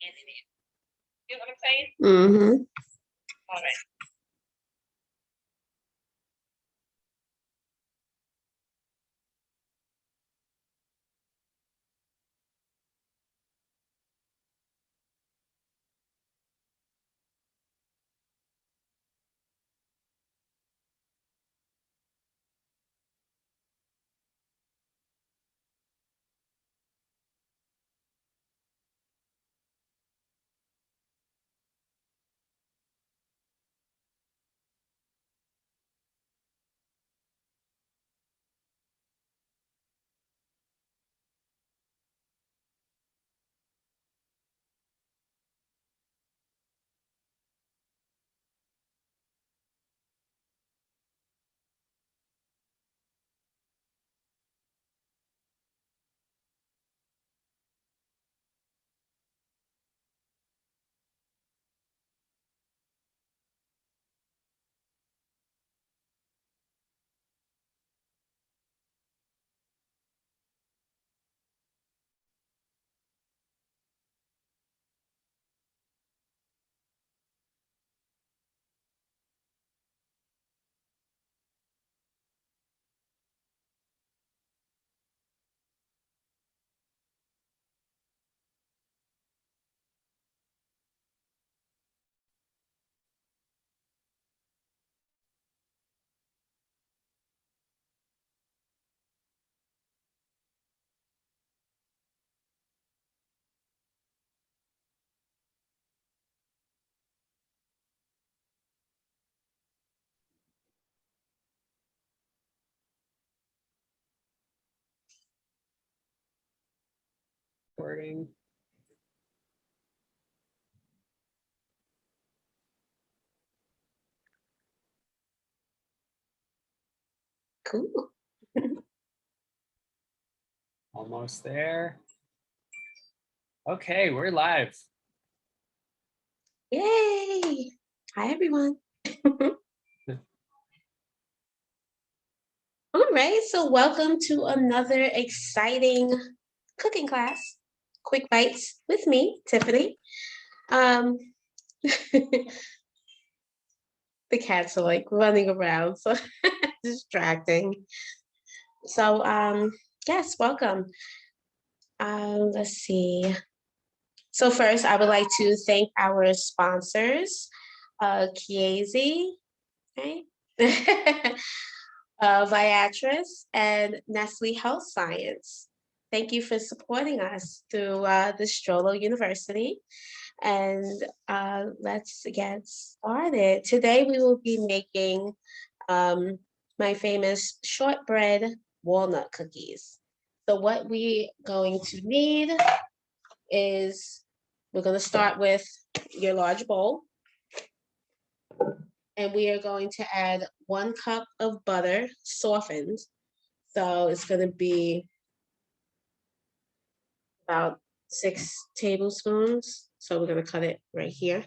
You know what I'm saying? Mm-hmm. All right. Recording. Cool. Almost there. Okay, we're live. Yay. Hi, everyone. All right, so welcome to another exciting cooking class, Quick Bites with me, Tiffany. The cats are like running around, so distracting. So, yes, welcome. Let's see. So first, I would like to thank our sponsors, Chiesi, right? Viatris, and Nestle Health Science. Thank you for supporting us through the STROLO-University. And let's get started. Today we will be making my famous shortbread walnut cookies. So what we're going to need is, we're going to start with your large bowl. And we are going to add 1 cup of butter softened. So it's going to be about 6 tablespoons. So we're going to cut it right here.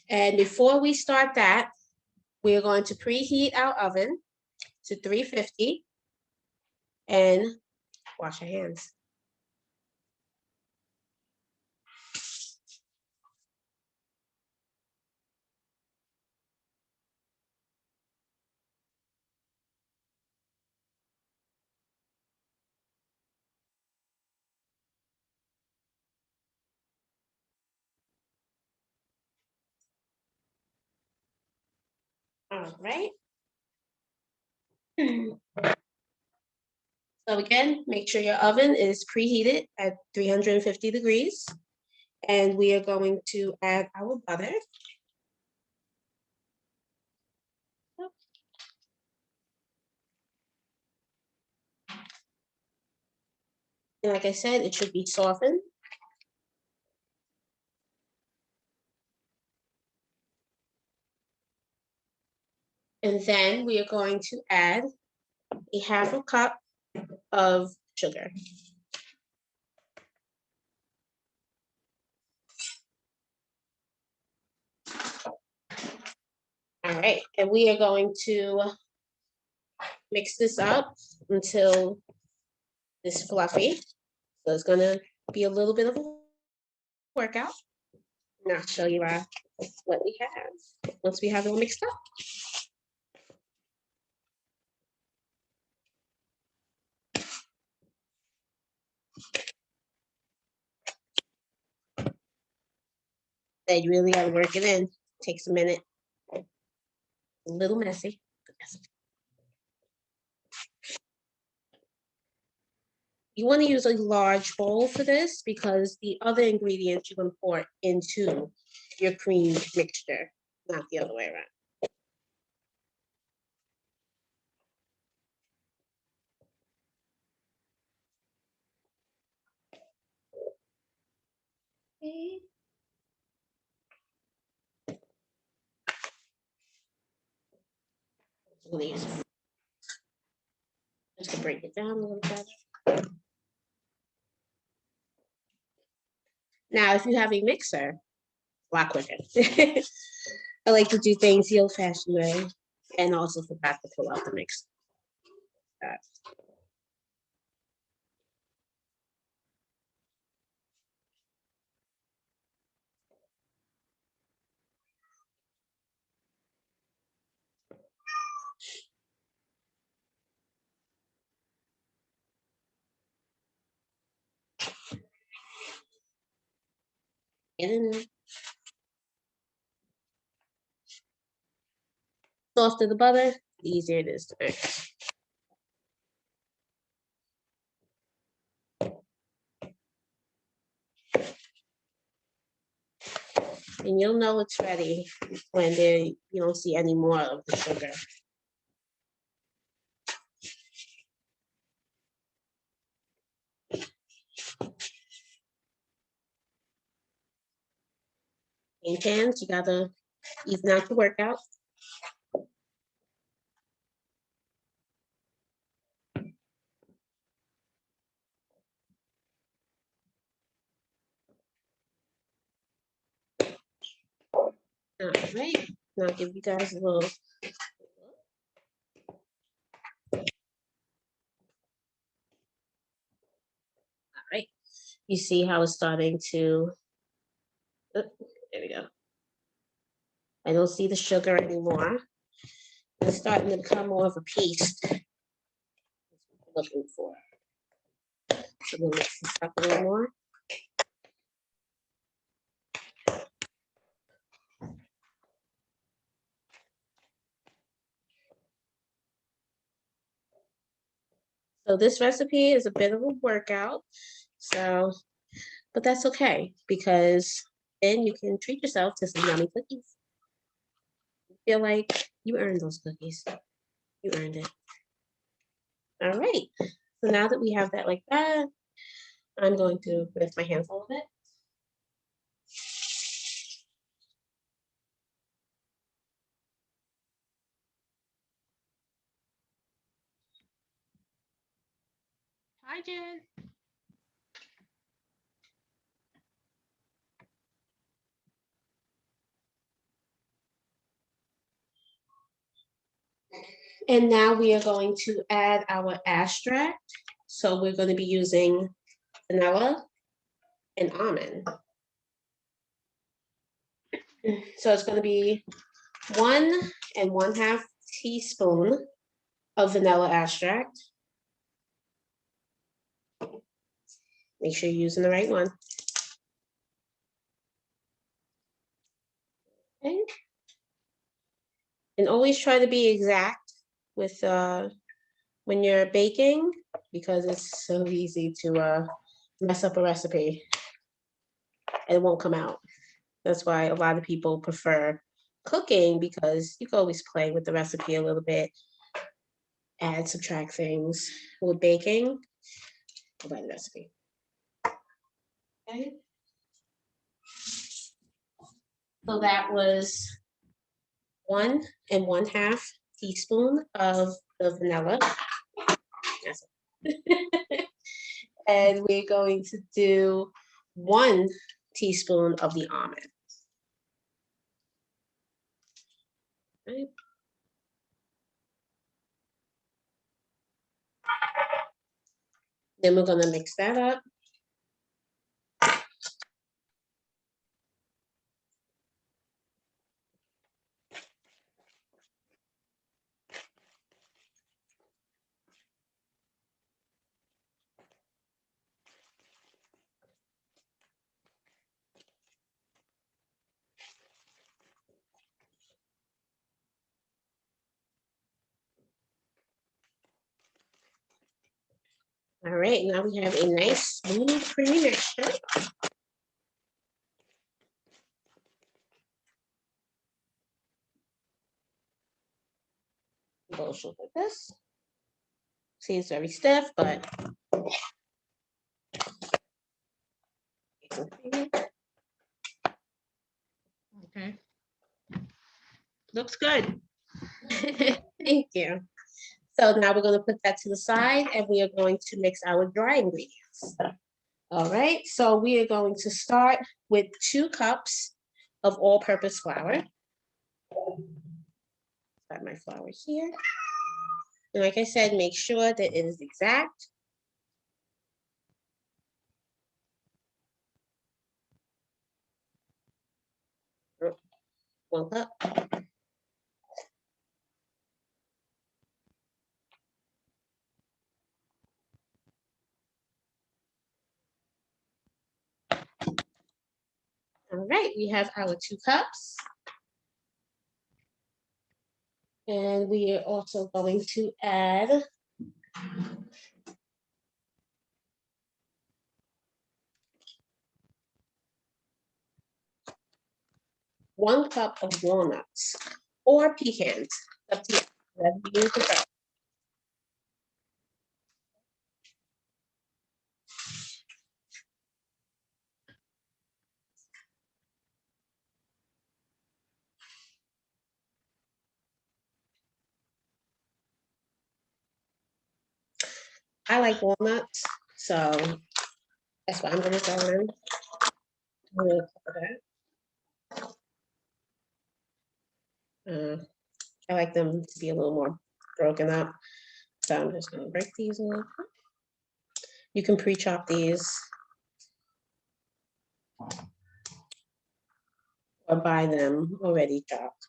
And before we start that, we're going to preheat our oven to 350 and wash your hands. All right. So again, make sure your oven is preheated at 350 degrees. And we are going to add our butter. And like I said, it should be softened. And then we are going to add a 1/2 cup of sugar. All right, and we are going to mix this up until is fluffy. So it's gonna be a little bit of a workout. And I'll show you what we have once we have it all mixed up. Then you really gotta work it in. Takes a minute. A little messy. You want to use a large bowl for this because the other ingredients you're going to pour into your cream mixture, not the other way around. Okay. Just to break it down a little better. Now, if you have a mixer, a lot quicker. I like to do things the old-fashioned way, and also forgot to pull out the mixer. Get in there. Softer the butter, the easier it is to mix. And you'll know it's ready when you don't see any more of the sugar. In pans, you gotta even out the workout. All right, now I'll give you guys a little. All right, you see how it's starting to, there we go. I don't see the sugar anymore. It's starting to become more of a paste. That's what we're looking for. So we'll mix this up a little more. So this recipe is a bit of a workout. So, but that's okay because then you can treat yourself to some yummy cookies. Feel like you earned those cookies. You earned it. All right. So now that we have that like that, I'm going to lift my hands a little bit. Hi, Jen. And now we are going to add our extract. So we're going to be using vanilla and almond. So it's going to be 1 1/2 teaspoon of vanilla extract. Make sure you're using the right one. Okay. And always try to be exact with when you're baking because it's so easy to mess up a recipe. It won't come out. That's why a lot of people prefer cooking because you can always play with the recipe a little bit, add, subtract things. With baking, go by the recipe. Okay. So that was 1 1/2 teaspoon of the vanilla. And we're going to do 1 teaspoon of the almond. Right. Then we're gonna mix that up. All right, now we have a nice smooth creamy mixture. Goes like this. See, it's very stiff, but okay. Looks good. Thank you. So now we're going to put that to the side and we are going to mix our dry ingredients. All right, so we are going to start with 2 cups of all-purpose flour. Got my flour here. And like I said, make sure that it is exact. One cup. All right, we have our 2 cups. And we are also going to add 1 cup of walnuts or pecans. Up to you, whatever you prefer. I like walnuts, so that's what I'm going to throw in. I'm gonna cover that. I like them to be a little more broken up, so I'm just going to break these a little. You can pre-chop these or buy them already chopped.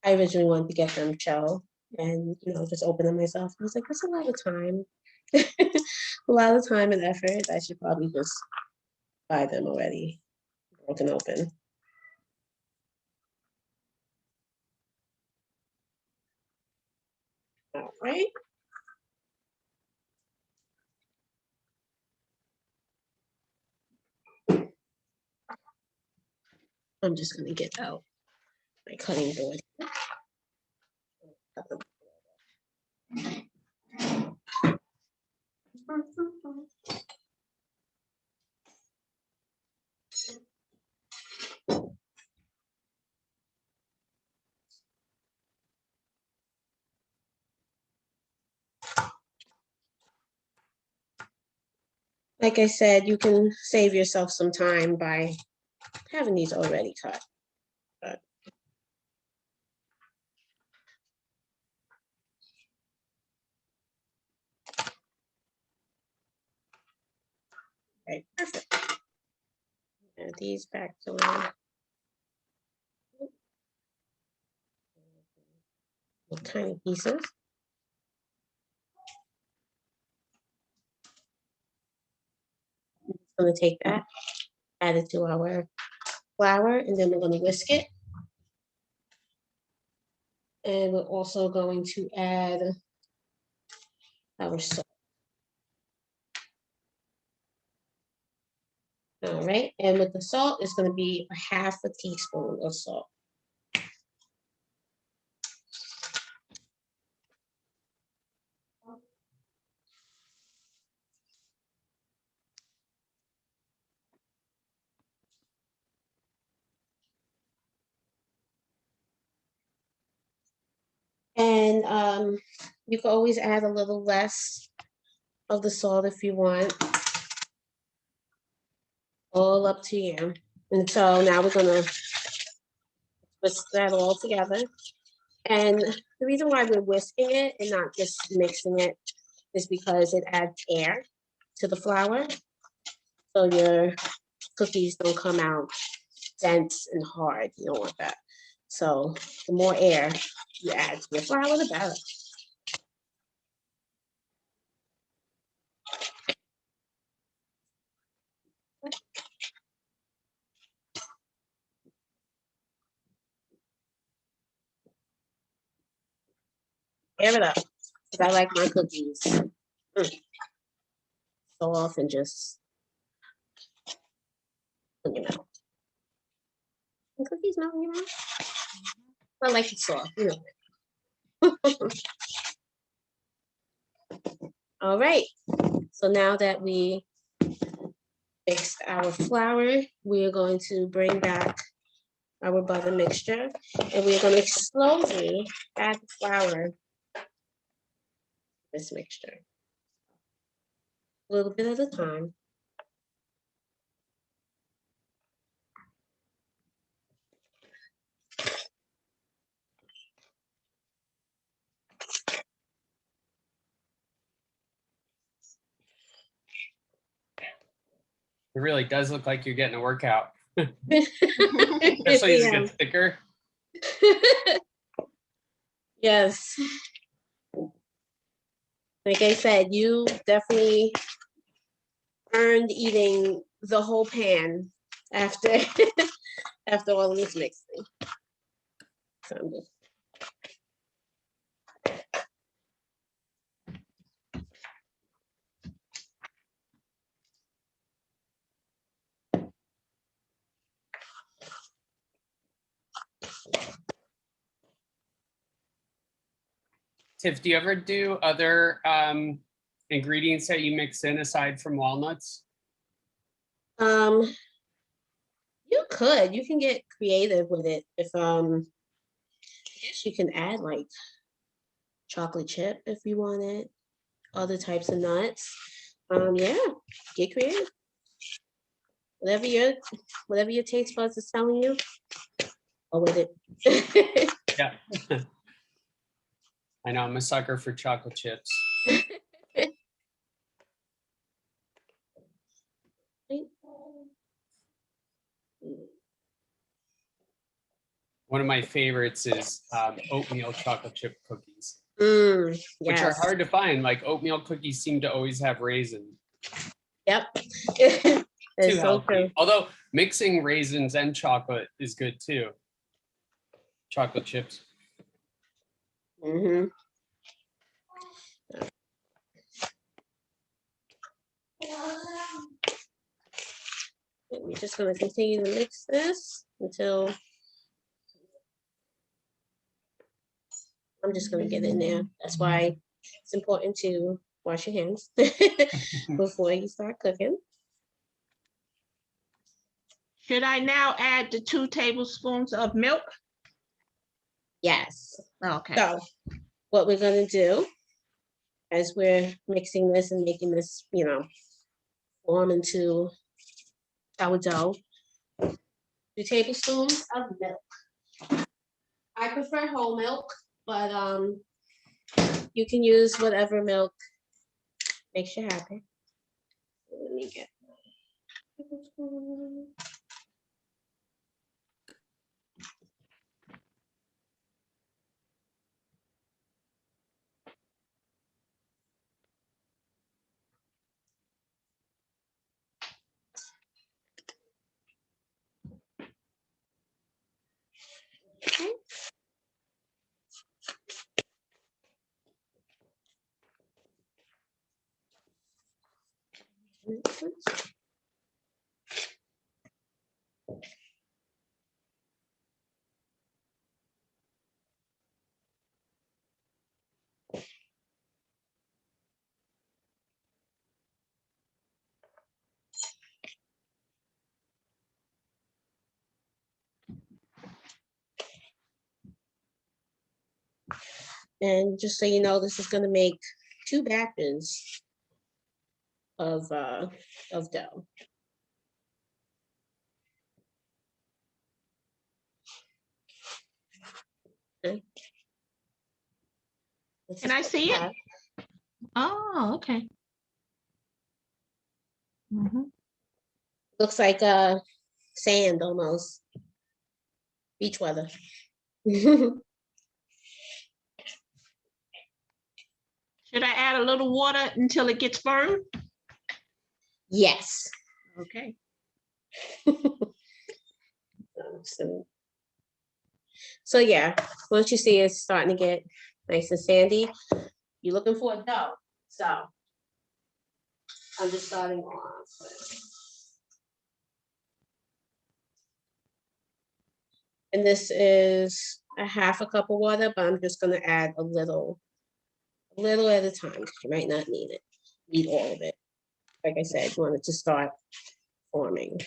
I originally wanted to get them shell and, you know, just open them myself. I was like, that's a lot of time. A lot of time and effort. I should probably just buy them already broken open. All right. I'm just going to get out my cutting board. Like I said, you can save yourself some time by having these already cut. But okay, perfect. Add these back to little tiny pieces. I'm going to take that, add it to our flour, and then we're going to whisk it. And we're also going to add our salt. All right, and with the salt, it's going to be a half a teaspoon of salt. And you can always add a little less of the salt if you want. All up to you. And so now we're going to whisk that all together. And the reason why we're whisking it and not just mixing it is because it adds air to the flour. So your cookies don't come out dense and hard. You don't want that. So the more air you add to your flour, the better. Air it up. Because I like my cookies soft and just in your mouth. And cookies melt in your mouth. I like it soft, you know. All right. So now that we mixed our flour, we are going to bring back our butter mixture, and we're going to slowly add the flour to this mixture, a little bit at a time. It really does look like you're getting a workout. Especially as it gets thicker. Yes. Like I said, you definitely earned eating the whole pan after after all of this mixing. So I'm just Tiff, do you ever do other ingredients that you mix in aside from walnuts? you can get creative with it. If I guess you can add like chocolate chip if you wanted, other types of nuts. Yeah, get creative. Whatever your taste buds is telling you, go with it. Yeah. I know, I'm a sucker for chocolate chips. One of my favorites is oatmeal chocolate chip cookies, which are Yes. hard to find. Like oatmeal cookies seem to always have raisins. Yep. Too It's so healthy. true. Although mixing raisins and chocolate is good too. Chocolate chips. Mm-hmm. We're just going to continue to mix this until I'm just going to get in there. That's why it's important to wash your hands before you start cooking. Should I now add the 2 tablespoons of milk? Yes. Okay. So what we're going to do as we're mixing this and making this, form into our dough, 2 tablespoons of milk. I prefer whole milk, but you can use whatever milk makes you happy. Let me get okay. And just so you know, this is going to make 2 batches of dough. Okay. Can I see it? Oh, okay. Mhm. Looks like sand almost. Beach weather. Should I add a little water until it gets firm? Yes. Okay. So yeah, once you see it's starting to get nice and sandy, you're looking for a dough. So I'm just starting off. And this is a half a cup of water, but I'm just gonna add a little at a time, because you might not need all of it. Like I said, you want it to start forming.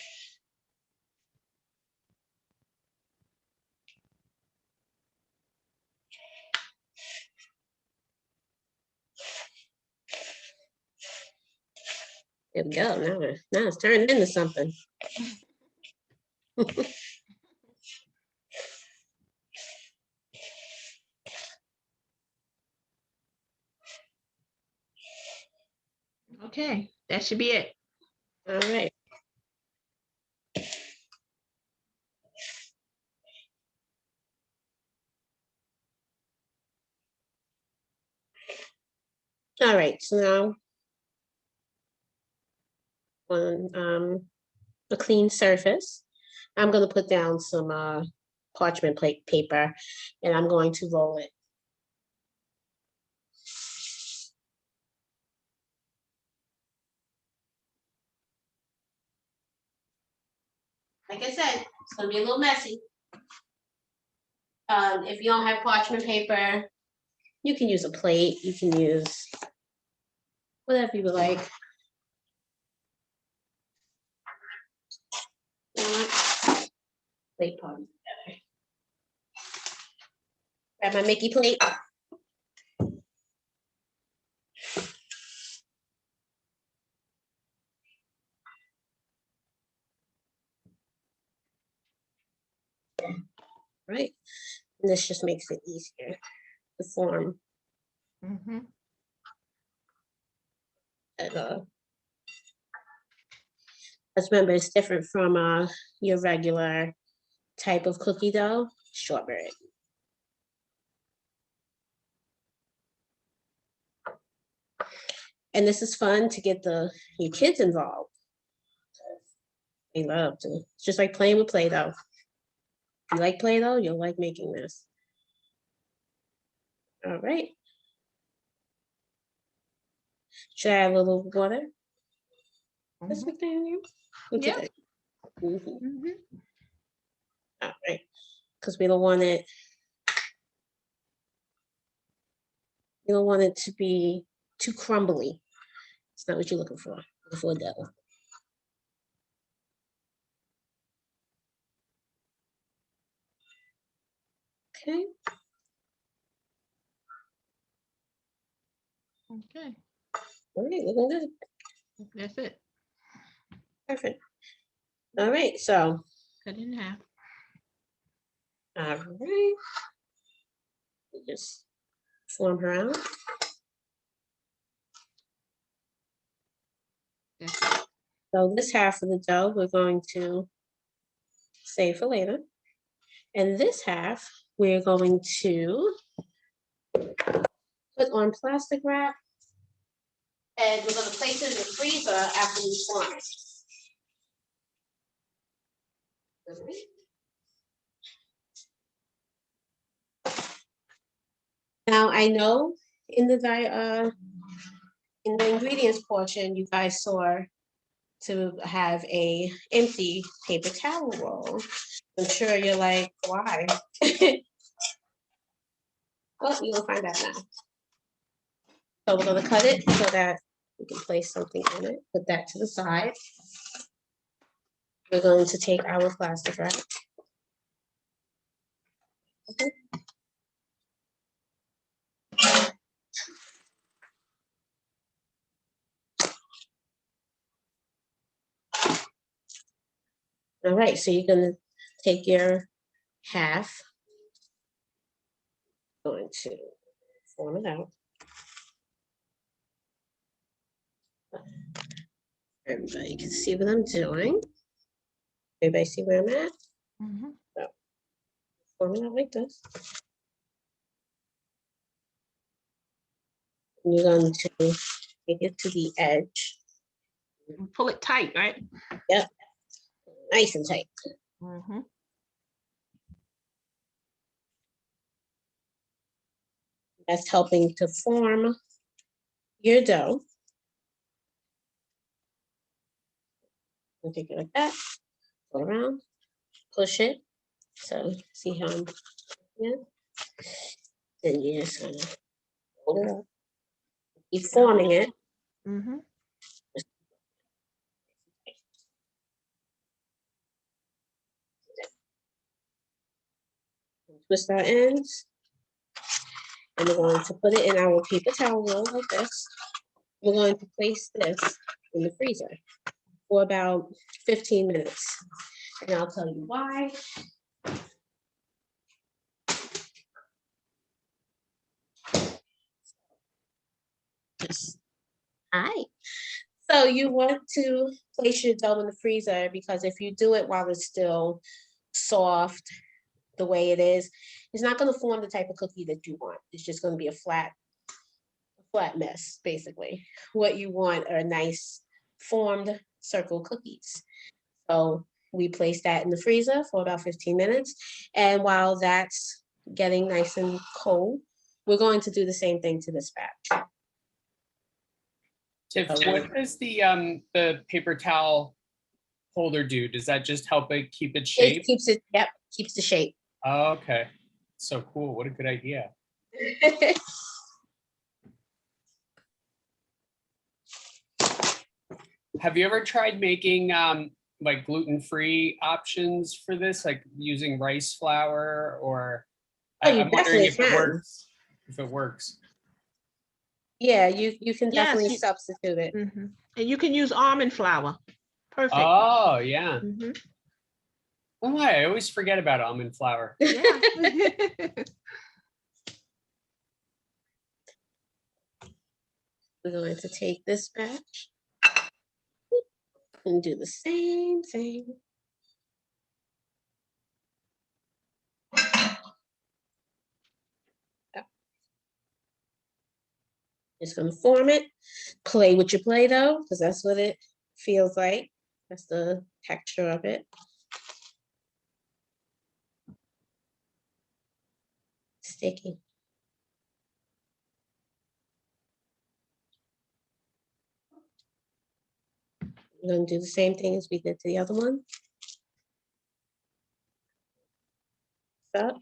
There we go. Now it's turned into something. Okay, that should be it. All right. All right, so now on a clean surface, I'm going to put down some parchment plate paper, and I'm going to roll it. Like I said, it's going to be a little messy. If you don't have parchment paper, you can use a plate. You can use whatever you would like. Plate part together. Grab my Mickey plate. Right, and this just makes it easier to form. Mhm. Let's remember, it's different from your regular type of cookie dough, shortbread. And this is fun to get your kids involved. They love to. It's just like playing with Play-Doh. If you like Play-Doh, you'll like making this. All right. Should I add a little water? Miss Mhm. McDaniel? What's Yep. it? Mhm. Mhm. All right, because we don't want it. You don't want it to be too crumbly. It's not what you're looking for. Looking for dough. Okay. Okay, All right, looking good. that's it. Perfect. All right, so Cut it in half. all right. Just form her out. That's it. So this half of the dough we're going to save for later. And this half we're going to put on plastic wrap. And we're going to place it in the freezer after we form it. Now I know in the ingredients portion, you guys saw to have a empty paper towel roll. I'm sure you're like, why? Well, you'll find out now. So we're gonna cut it so that we can place something in it. Put that to the side. We're going to take our plastic wrap. Okay. All right, so you're gonna take your half, going to form it out. Everybody can see what I'm doing. Everybody see where I'm at? Mhm. Forming it like this. And you're going to take it to the edge. Pull it tight, right? Yep. Nice and tight. Mhm. That's helping to form your dough. We'll take it like that. Go around, push it. So see how I'm yeah. Then you're just gonna hold it up. Keep forming it. Mhm. Twist our ends. And we're going to put it in our paper towel roll like this. We're going to place this in the freezer for about 15 minutes. And I'll tell you why. Yes. Hi. So you want to place your dough in the freezer because if you do it while it's still soft, the way it is, it's not going to form the type of cookie that you want. It's just going to be a flat mess, basically. What you want are nice formed circle cookies. So we place that in the freezer for about 15 minutes. And while that's getting nice and cold, we're going to do the same thing to this batch. Tiff, what does the paper towel holder do? Does that just help it keep its shape? It keeps it, yep, keeps the shape. Oh, okay. So cool. What a good idea. Have you ever tried making like gluten-free options for this, like using rice flour or Oh, you I'm wondering definitely if it can. works. If it works. Yeah, you can Yes, definitely substitute it. Mhm. And you can use almond flour. Perfect. Oh, yeah. Mhm. Oh, I always forget about almond flour. Yeah. We're going to take this batch and do the same thing. Just gonna form it, play with your Play-Doh, because that's what it feels like. That's the texture of it. Sticky. We're gonna do the same thing as we did to the other one. Up.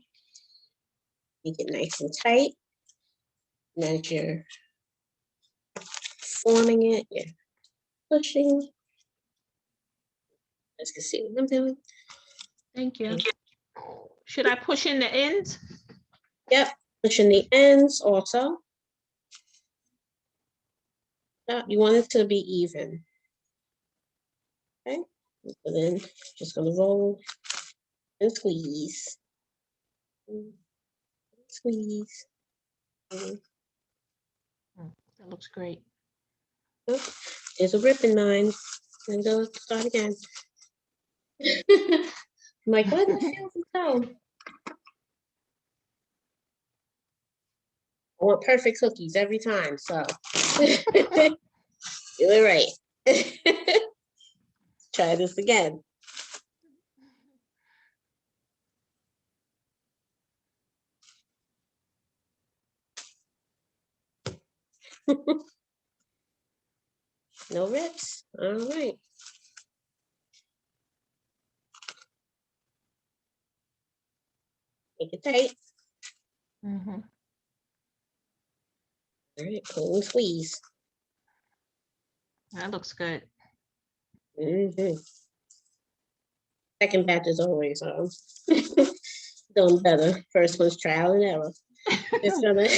Make it nice and tight. And as you're forming it, you're pushing. As you can see what I'm doing. Thank you. Should I push in the ends? Yep, pushing the ends also. You want it to be even. Okay, so then just gonna roll and squeeze. Squeeze. That looks great. Oh, there's a rip in mine. And go start again. I'm like, what did I feel from toe? I want perfect cookies every time, so do it right. Try this again. No rips. All right. Make it tight. Mhm. All right, pull and squeeze. That looks good. Second batch is always doing better. First one's trial and error. It's gonna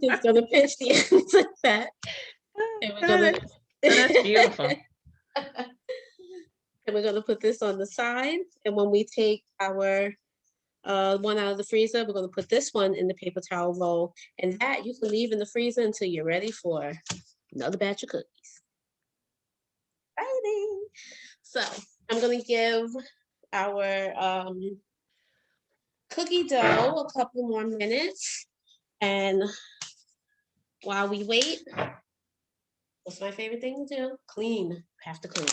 just gonna pinch the ends like that. And we're gonna That's beautiful. And we're gonna put this on the side. And when we take our one out of the freezer, we're gonna put this one in the paper towel roll. And that you can leave in the freezer until you're ready for Another batch of cookies. Exciting. So I'm gonna give our cookie dough a couple more minutes, and while we wait, what's my favorite thing to do? Clean. Have to clean.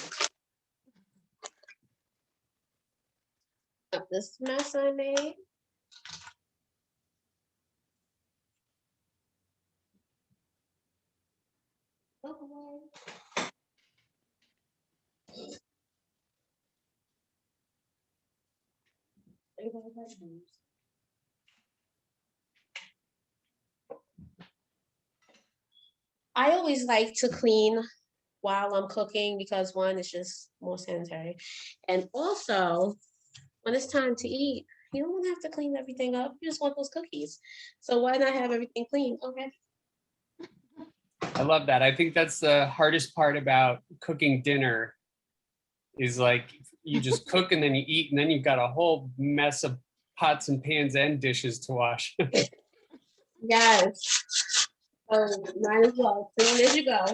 Up this mess I made. I always like to clean while I'm cooking because one, it's just more sanitary. And also, when it's time to eat, you don't have to clean everything up. You just want those cookies. So why not have everything clean? Okay. I love that. I think that's the hardest part about cooking dinner is like you just cook and then you eat and then you've got a whole mess of pots and pans and dishes to wash. Yes. Might as well clean as you go.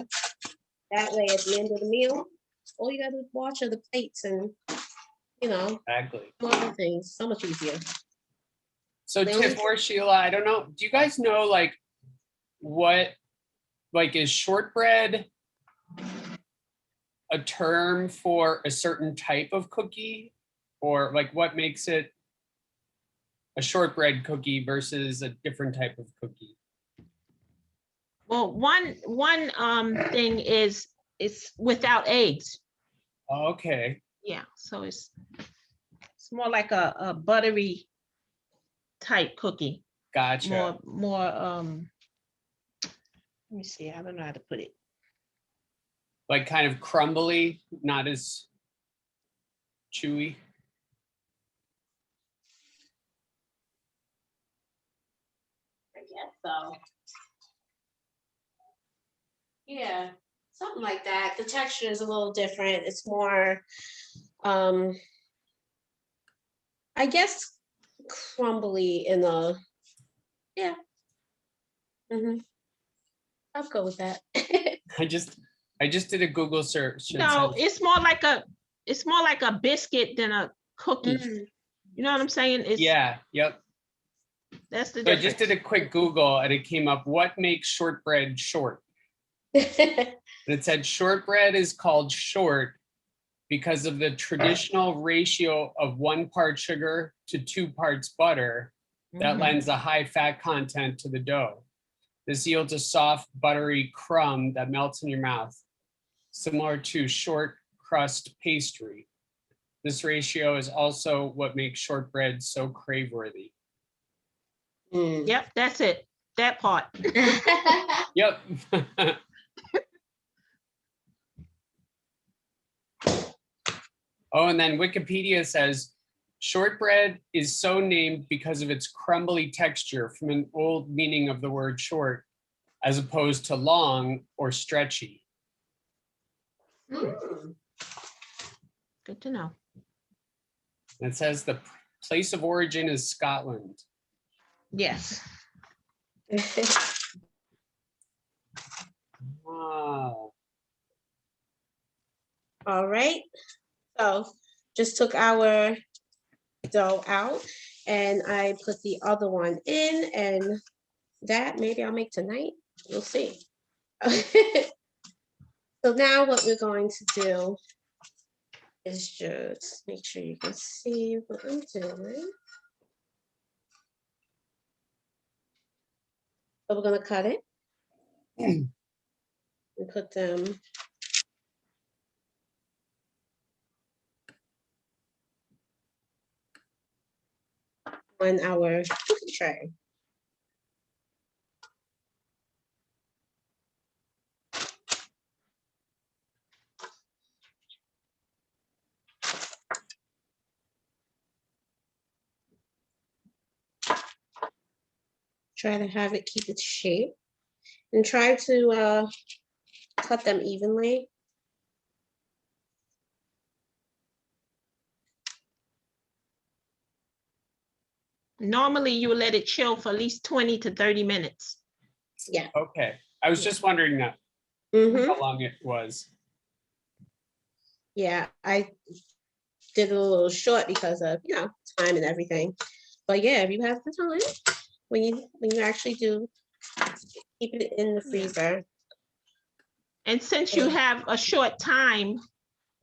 That way, at the end of the meal, all you gotta do is wash the plates and, you know, Exactly. other things. So much easier. So They Tiff only- or Sheila, I don't know. Do you guys know like what, like is shortbread a term for a certain type of cookie? Or like what makes it a shortbread cookie versus a different type of cookie? Well, one thing is it's without eggs. Oh, okay, Yeah, so it's more like a buttery type cookie. gotcha. More let me see, I don't know how to put it. Like kind of crumbly, not as chewy. I guess so. Yeah, something like that. The texture is a little different. It's more, I guess, crumbly in a, yeah. I'll go with that. I just did a Google search. and No, said- it's more like a biscuit than a cookie. Mm. You know what I'm saying? It's Yeah, yep. that's the So I difference. just did a quick Google and it came up, what makes shortbread short? And it said shortbread is called short because of the traditional ratio of 1 part sugar to 2 parts butter that Mhm. lends a high fat content to the dough. This yields a soft, buttery crumb that melts in your mouth, similar to short crust pastry. This ratio is also what makes shortbread so crave-worthy. Mm. Yep, that's it. That part. Yep. Oh, and then Wikipedia says, shortbread is so named because of its crumbly texture from an old meaning of the word short, as opposed to long or stretchy. Mm. Good to know. And it says the place of origin is Scotland. Yes. Wow. All right. So just took our dough out and I put the other one in, and that maybe I'll make tonight. We'll see. So now what we're going to do is just make sure you can see what I'm doing. So we're going to cut it and put them on our cookie tray. Try to have it keep its shape and try to cut them evenly. Normally you would let it chill for at least 20 to 30 minutes. Yeah. Okay. I was just wondering that. Mm-hmm. how long it was. Yeah, I did it a little short because of, time and everything. But yeah, if you have the time, when you actually do, keep it in the freezer. And since you have a short time,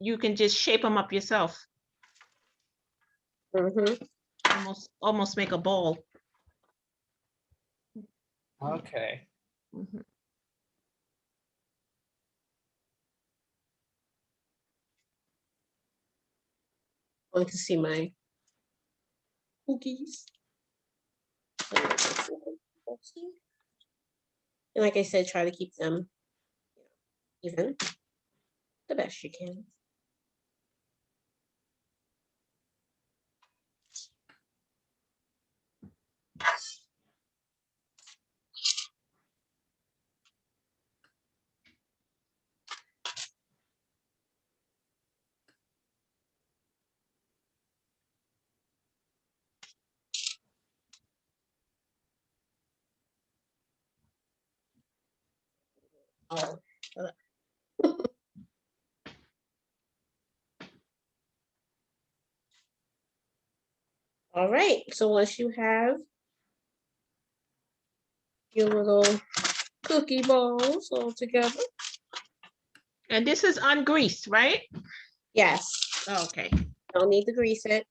you can just shape them up yourself. Mm-hmm. Almost make a ball. Okay. Mhm. Want to see my cookies. And like I said, try to keep them even the best you can. Oh. All right, so once you have your little cookie balls all together. And this is ungreased, right? Yes. Oh, okay. Don't need to grease it.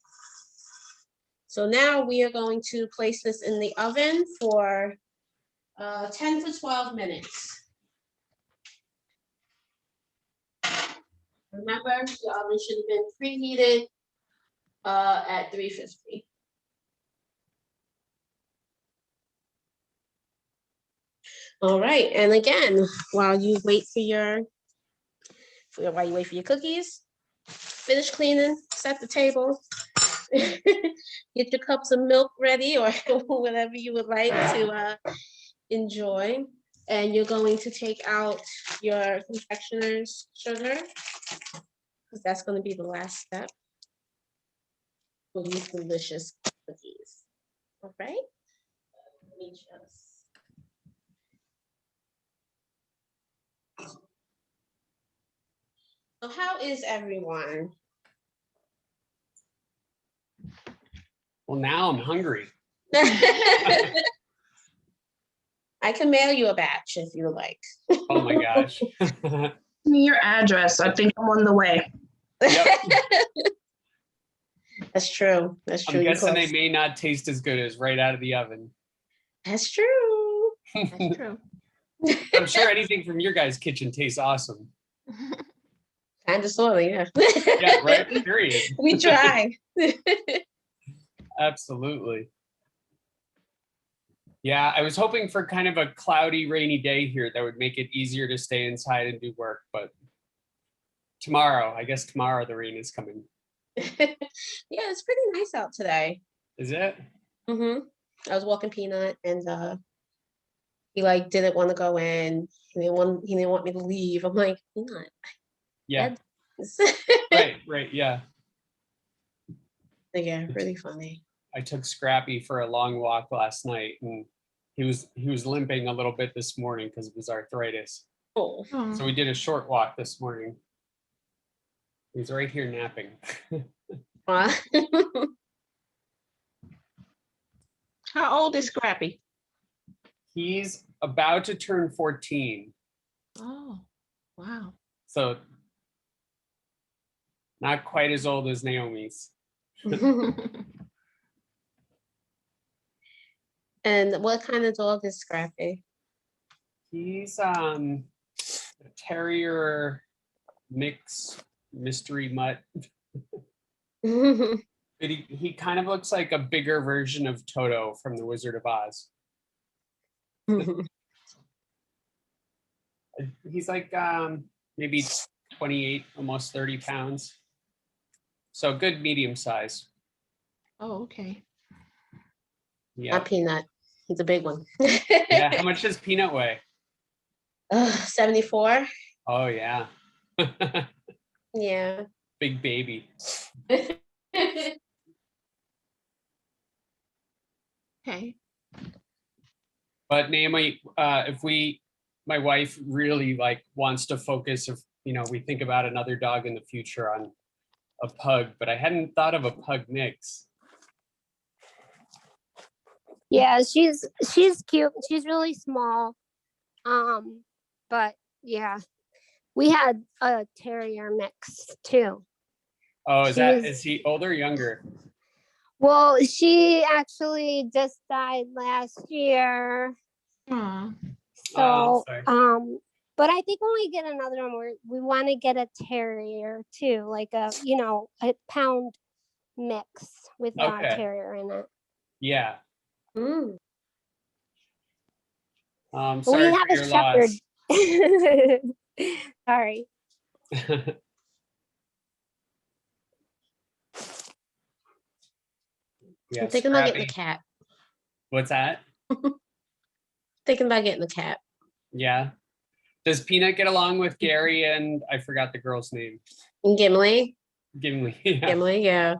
So now we are going to place this in the oven for 10 to 12 minutes. Remember, the oven should have been preheated at 350. All right, and again, while you wait for your cookies, finish cleaning, set the table, get your cups of milk ready or whatever you would like to enjoy. And you're going to take out your confectioner's sugar, because that's going to be the last step for these delicious cookies. All right. Let me just. So how is everyone? Well, now I'm hungry. I can mail you a batch if you like. Oh my gosh. Give me your address. I think I'm on the way. Yep. That's true. That's true. I'm You guessing they close. may not taste as good as right out of the oven. That's true. That's true. I'm sure anything from your guys' kitchen tastes awesome. Kind of sort of, yeah. Yeah, right? Period. We try. Absolutely. Yeah, I was hoping for kind of a cloudy, rainy day here that would make it easier to stay inside and do work, but I guess tomorrow the rain is coming. Yeah, it's pretty nice out today. Is it? I was walking Peanut and he didn't want to go in. He didn't want me to leave. I'm like, Peanut. Yeah. Right, yeah. Yeah, really funny. I took Scrappy for a long walk last night and he was limping a little bit this morning because of his arthritis. Oh. So we did a short walk this morning. He's right here napping. How old is Scrappy? He's about to turn 14. Oh, wow. So not quite as old as Naomi's. And what kind of dog is Scrappy? He's a terrier mix mystery mutt. But he kind of looks like a bigger version of Toto from The Wizard of Oz. He's like maybe 28, almost 30 pounds. So good medium size. Oh, okay. Yeah. Not Peanut. He's a big one. Yeah. How much does Peanut weigh? 74. Oh yeah. Yeah. Big baby. Okay. But Naomi, if we my wife really like wants to focus if, you know, we think about another dog in the future on a pug, but I hadn't thought of a pug mix. Yeah, she's cute. She's really small. But yeah, we had a terrier mix too. Oh, She's- is he older or younger? Well, she actually just died last year. Aw. Oh, So, sorry. but I think when we get another one, we want to get a terrier too, like a, you know, a pound mix with a Okay. terrier in it. Yeah. Mm. But Sorry we have for a your shepherd. loss. Sorry. Yeah, I'm thinking about getting a Scrappy. cat. What's that? Thinking about getting a cat. Yeah. Does Peanut get along with Gary and I forgot the girl's name? And Gimli. Gimli. Yeah. Gimli, yeah.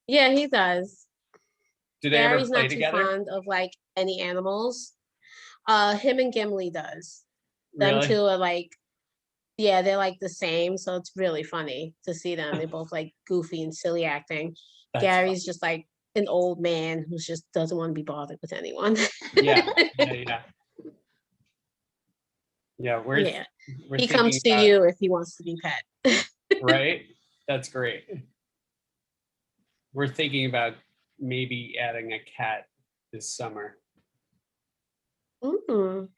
Yeah, he does. Do they ever Gary's play not too together? fond of like any animals. Him and Gimli does. Them Really? two are like, yeah, they're like the same. So it's really funny to see them. They're both like goofy and silly acting. That's Gary's just like an old man who just doesn't want to be bothered with anyone. Yeah. Yeah. Yeah, we're Yeah. we're He thinking comes to about- you if he wants to be pet. right? That's great. We're thinking about maybe adding a cat this summer. Mm.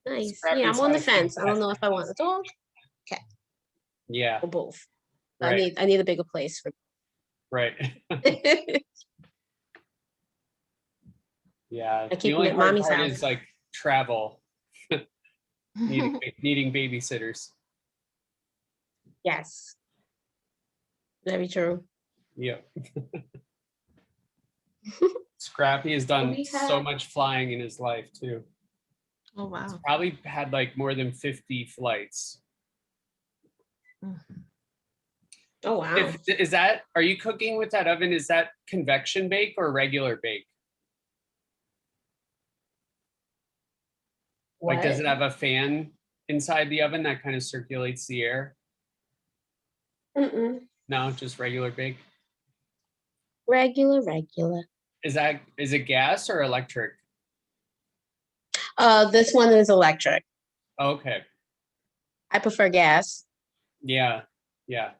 Nice. Scrappy's Yeah, I'm on the had a fence. I don't know if I want a fantastic dog Yeah, or both. right, I need a bigger place for right. Yeah, I the keep only them at hard mommy's part house. is like travel, needing babysitters. Yes. Very true. Yep. Scrappy has done We so have- much flying in his life too. Oh, wow. Probably had like more than 50 flights. Oh wow. Are you cooking with that oven? Is that convection bake or regular bake? Like, does it What? have a fan inside the oven that kind of circulates the air? Mm-mm. No, just regular bake. Regular. Is it gas or electric? This one is electric. Okay. I prefer gas. Yeah. Yeah.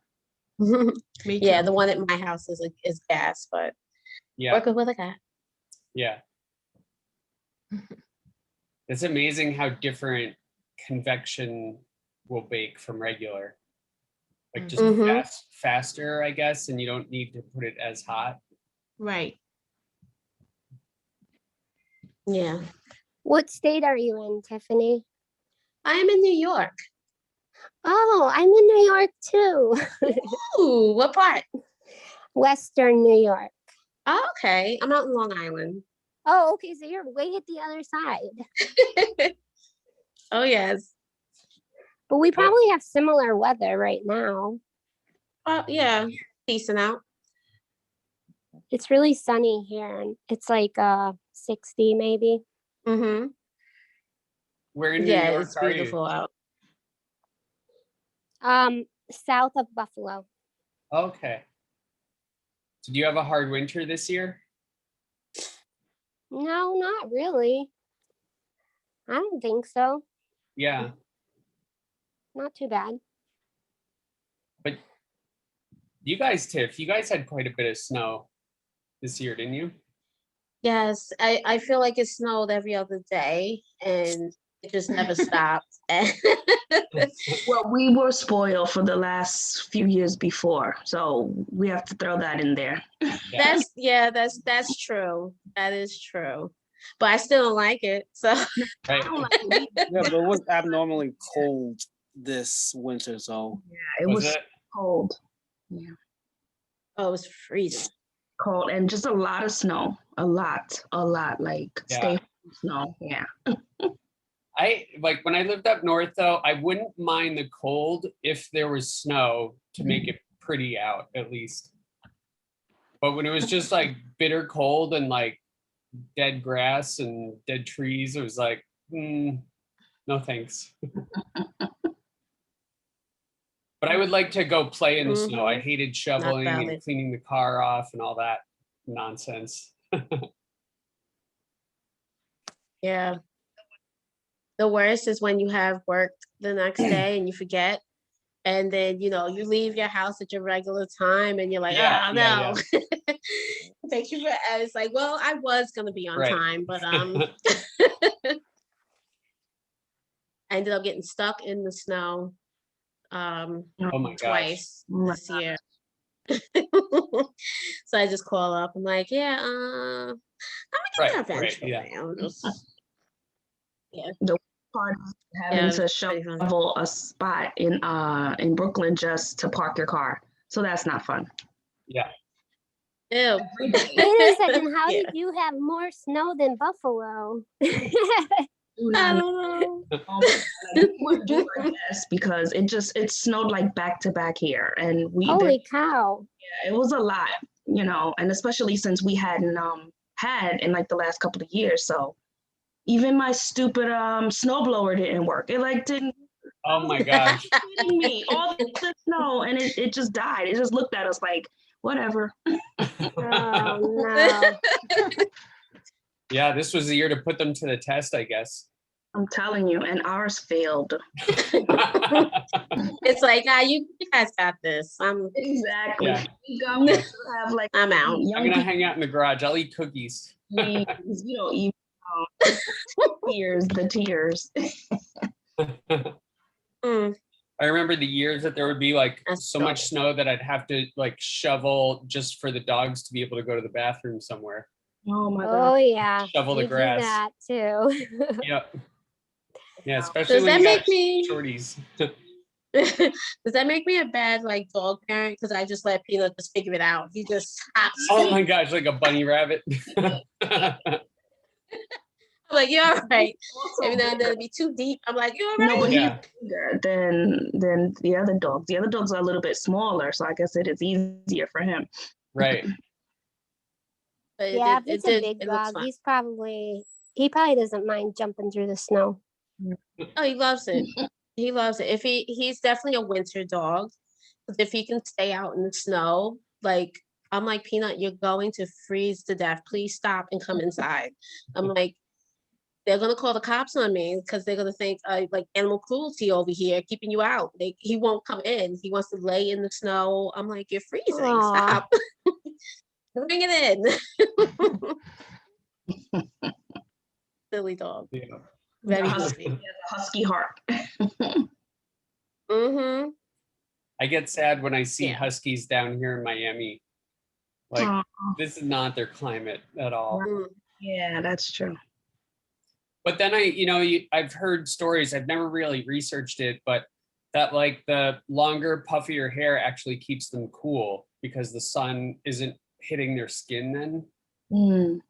Me Yeah, too. the one at my house is gas, but Yeah. working with a gas. Yeah. It's amazing how different convection will bake from regular. Like just Mhm. faster, I guess, and you don't need to put it as hot. Right. Yeah. What state are you in, Tiffany? I am in New York. Oh, I'm in New York too. Ooh, what part? Western New York. Oh, okay. I'm out in Long Island. Oh, okay. So you're way at the other side. Oh yes. But we probably have similar weather right now. Oh yeah. Decent out. It's really sunny here and it's like 60 maybe. Mm-hmm. Where in New Yeah, York it's are you? beautiful out. South of Buffalo. Okay. So do you have a hard winter this year? No, not really. I don't think so. Yeah. Not too bad. But you guys had quite a bit of snow this year, didn't you? Yes, I feel like it snowed every other day and it just never stopped. Well, we were spoiled for the last few years before, so we have to throw that in there. That's true. That is true. But I still don't like it. So Right. Yeah, but it was abnormally cold this winter, so It was it? cold, oh, it was freezing. cold, and just a lot of snow. A lot, like Yeah. stay home snow. Yeah. I like when I lived up north though, I wouldn't mind the cold if there was snow to make it pretty out at least. But when it was just like bitter cold and like dead grass and dead trees. It was like, no thanks. But I would like to go play in the snow. I hated shoveling and valid. cleaning the car off and all that nonsense. Yeah. The worst is when you have work the next day and you forget. And then, you leave your house at your regular time and you're like, Yeah, oh, yeah, no. Thank you for, and it's like, well, I was going to be on Right. time, but I ended up getting stuck in the snow Oh my gosh. twice Oh my this year. So I just call up. I'm like, yeah, I'm gonna get there eventually. yeah. I'm just- Part of Yeah, having it to was pretty fun. shovel a spot in Brooklyn just to park your car. So that's not fun. Yeah. Ew. Wait a second, how Yeah. did you have more snow than Buffalo? Do I not don't know. would do, I guess, because it snowed like back to back here, and Holy cow. it was a lot, and especially since we hadn't had in like the last couple of years. So even my stupid snowblower didn't work. It like didn't. Oh my gosh. Kidding me? All the snow, and it just died. It just looked at us like whatever. Oh no. Yeah, this was the year to put them to the test, I guess. I'm telling you, and ours failed. It's like, you guys got this. Exactly. Yeah. We got to have like I'm out. I'm young gonna people. hang out in the garage. I'll eat cookies. Please, even the tears. Mm. I remember the years that there would be like That's so much snow that I'd have to like shovel just for the dogs to be able to go to the bathroom somewhere. Oh my Oh god. yeah. Shovel the we do grass. that too. Yep. Yeah, especially Does when that you make got me? shorties. Does that make me a bad dog parent? Because I just let Peanut just figure it out. He just hops. Oh my gosh, like a bunny rabbit. I'm like, you're all right. Every now and then it'd be too deep. I'm like, you're all No, right. but Yeah. he's bigger than the other dogs. The other dogs are a little bit smaller, so I guess it is easier for him. Right. But Yeah, if it's a big it looks dog, fun. he probably doesn't mind jumping through the snow. Oh, he loves it. He loves it. If he's definitely a winter dog. But if he can stay out in the snow, like I'm like, Peanut, you're going to freeze to death. Please stop and come inside. I'm like, they're gonna call the cops on me because they're gonna think like animal cruelty over here, keeping you out. He won't come in. He wants to lay in the snow. I'm like, you're freezing. Aw. Stop. Bring it in. Silly dog. Yeah. Very Husky. easy. Husky heart. Mm-hmm. I get sad when I see Yeah. huskies down here in Miami. Like Aw. this is not their climate at all. Yeah, that's true. But then I've heard stories, I've never really researched it, but that like the longer, puffier hair actually keeps them cool because the sun isn't hitting their skin then. Mm.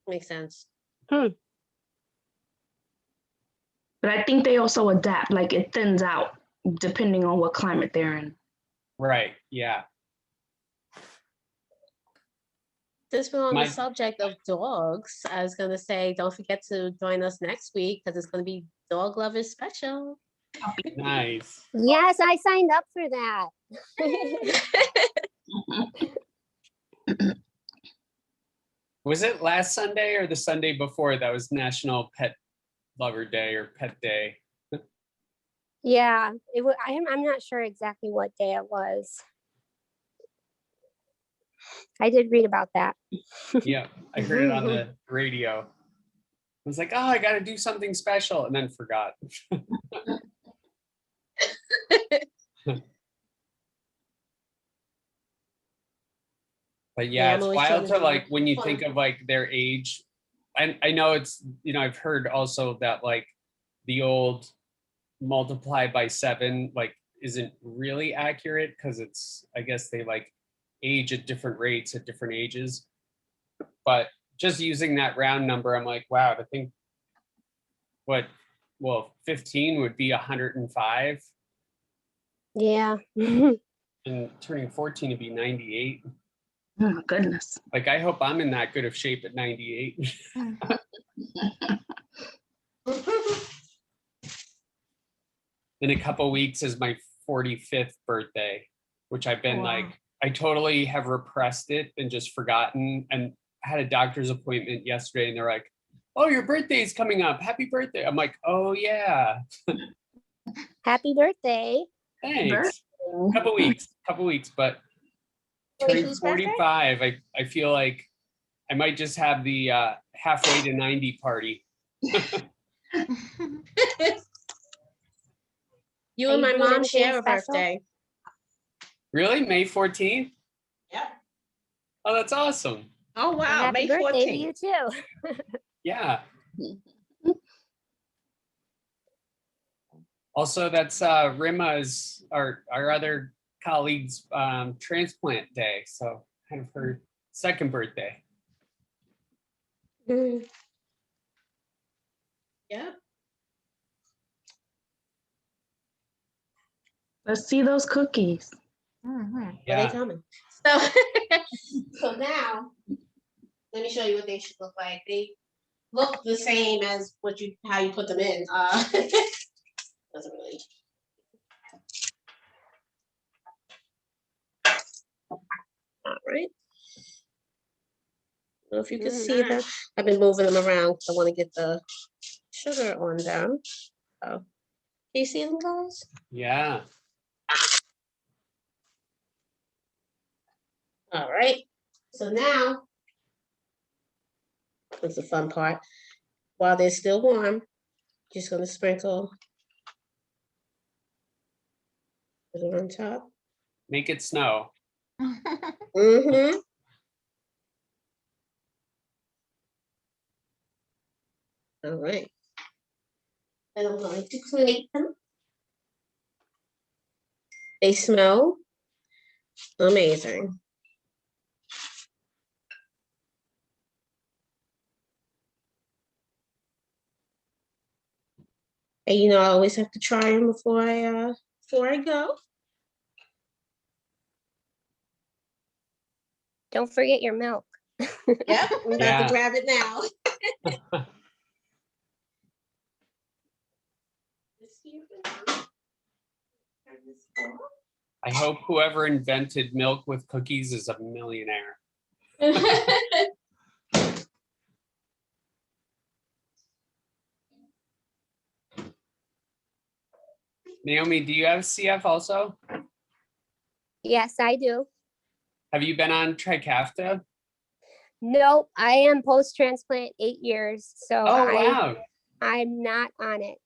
Makes sense. But I think they also adapt, like it thins out depending on what climate they're in. Right, yeah. Since we're on My- the subject of dogs, I was gonna say, don't forget to join us next week because it's gonna be Dog Lovers Special. Nice. Yes, I signed up for that. Was it last Sunday or the Sunday before that was National Pet Lover Day or Pet Day? Yeah, I'm not sure exactly what day it was. I did read about that. Yeah, I heard it on the radio. I was like, oh, I got to do something special, and then forgot. But yeah, I'm it's always trying wild to to do like when you fun. think of like their age. I know it's, I've heard also that like the old multiplied by 7 like isn't really accurate because it's, I guess they like age at different rates at different ages. But just using that round number, I'm like, wow, I think 15 would be 105 Yeah. and turning 14 would be 98. Oh, goodness. Like, I hope I'm in that good of shape at 98. In a couple weeks is my 45th birthday, which I've been Wow. like, I totally have repressed it and just forgotten. And I had a doctor's appointment yesterday and they're like, oh, your birthday is coming up. Happy birthday. I'm like, oh yeah, Happy birthday. thanks. Couple weeks, but Wait, turning whose birthday? 45, I feel like I might just have the halfway to 90 party. You Are and you my doing mom anything share a special? birthday. Really? May 14th? Yep. Oh, that's awesome. Oh, Well, wow, happy May birthday to 14th. you too. Yeah. Also, that's Rima's, our other colleague's transplant day. So kind of her second birthday. Mm. Yep. Let's see those cookies. Mhm. Well, Yeah. they coming. So, so now, let me show you what they should look like. They look the same as how you put them in. Doesn't really. All right. I don't know if you can see them. I've been moving them around because I want to get the sugar on them. Oh, can you see them, guys? Yeah. All right. So now, that's the fun part. While they're still warm, just gonna sprinkle it on top. Make it snow. Mm-hmm. All right. And I'm going to clean them. They smell amazing. And you know, I always have to try them before I go. Don't forget your milk. Yep, I'm about Yeah. to grab it now. I hope whoever invented milk with cookies is a millionaire. Naomi, do you have CF also? Yes, I do. Have you been on Trikafta? Nope, I am post-transplant 8 years, so Oh, wow. I'm not on it.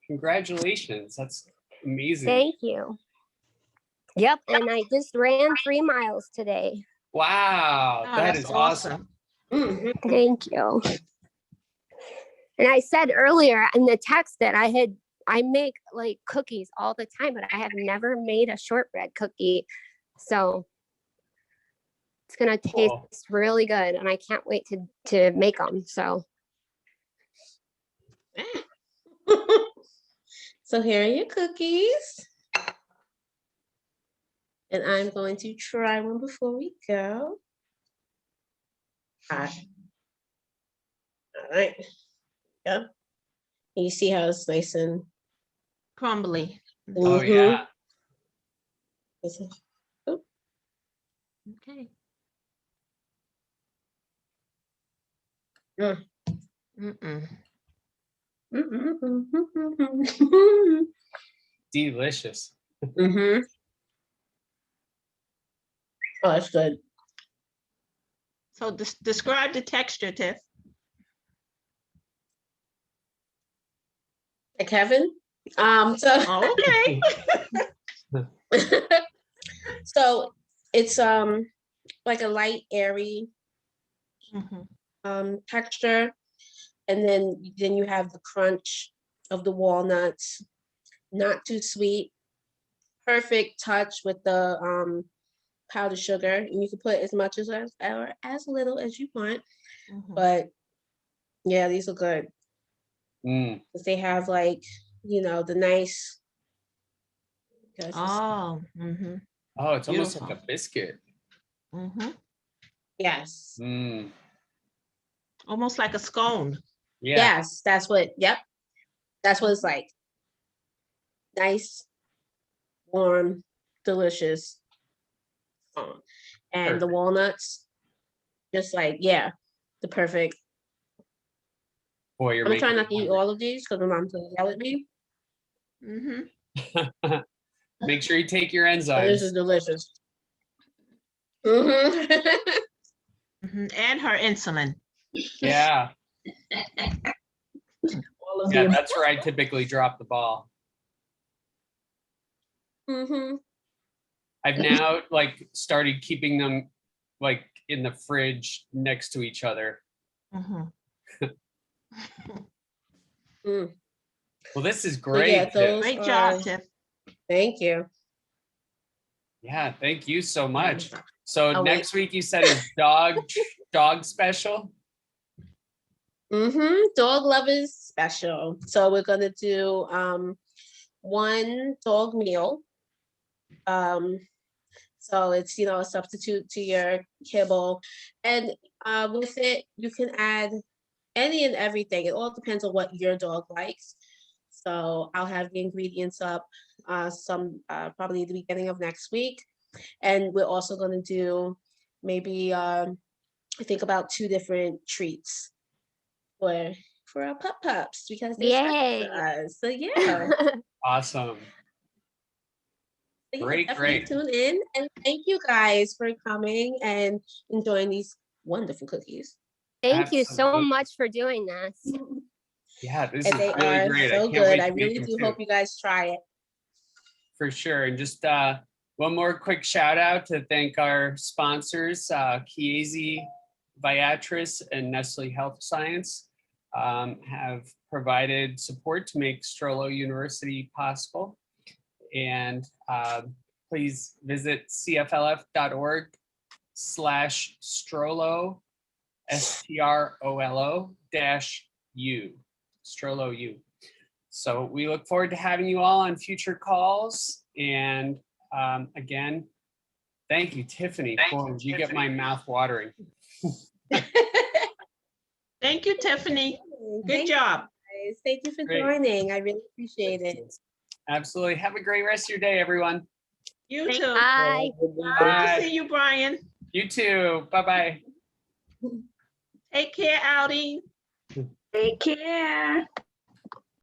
Congratulations. That's amazing. Thank you. Yep, and I just ran 3 miles today. Wow. Oh, That that's is awesome. Mhm. Thank you. And I said earlier in the text that I make like cookies all the time, but I have never made a shortbread cookie. So it's gonna taste Cool. really good, and I can't wait to make them. So So here are your cookies. And I'm going to try one before we go. All right. Yep. You see how it's nice and Crumbly. Oh, Mhm. yeah. Okay. Mm. Mm-mm. Delicious. Mm-hmm. Oh, that's good. So describe the texture, Tiff. Like Kevin. So Oh, okay. so it's like a light, airy Mhm. texture, and then you have the crunch of the walnuts. Not too sweet. Perfect touch with the powdered sugar, and you can put as much as or as little as you want. Mhm. But yeah, these are good Mm. because they have like the nice. Oh. Mhm. Oh, it's almost like Beautiful. a biscuit. Mhm. Yes. Mm, Almost like a scone. yeah, Yes, that's what, yep. That's what it's like. Nice, warm, delicious. And the Perfect. walnuts, just like, yeah, the perfect. boy, you're I'm gonna try making not to eat all of these because my mom's gonna yell at me. Mm-hmm. Make sure you take your But this is enzymes. delicious. Mhm. Mm-hmm. And her insulin. Yeah, All of yeah, the that's where I typically drop the ball. Mhm. I've now like started keeping them like in the fridge next to each other. Mhm. Mm. Well, this is So yeah, great, Tiff. those Great are. job, Tiff. Thank you. Yeah, thank you so much. So Oh, wait. next week you said is dog special. Dog lovers special. So we're gonna do one dog meal. So it's, a substitute to your kibble, and with it you can add any and everything. It all depends on what your dog likes. So I'll have the ingredients up some probably the beginning of next week, and we're also gonna do maybe I think about 2 different treats for our pups because they're special Yay. to us. So yeah. Awesome. So, yeah, Great, definitely great. tune in, and thank you guys for coming and enjoying these wonderful cookies. Thank you so Absolutely. much for doing this. Yeah, this And is they really are great. I so can't good. wait I to make really them do too. hope you guys try it. For sure. And just one more quick shout out to thank our sponsors, Chiesi, Viatris, and Nestle Health Science have provided support to make STROLO-University possible. And please visit cflf.org/STROLO, STROLO-U, STROLO-U. So we look forward to having you all on future calls. And again, thank you, Tiffany. Boy, did you get my mouth watering. Thank you, Tiffany. Good Thank job. you guys. Thank you for Great. joining. I really appreciate it. Absolutely. Have a great rest of your day, everyone. You too. Bye. Good to Bye. see you, Brian. You too. Bye-bye. Take care, Audi. Take care.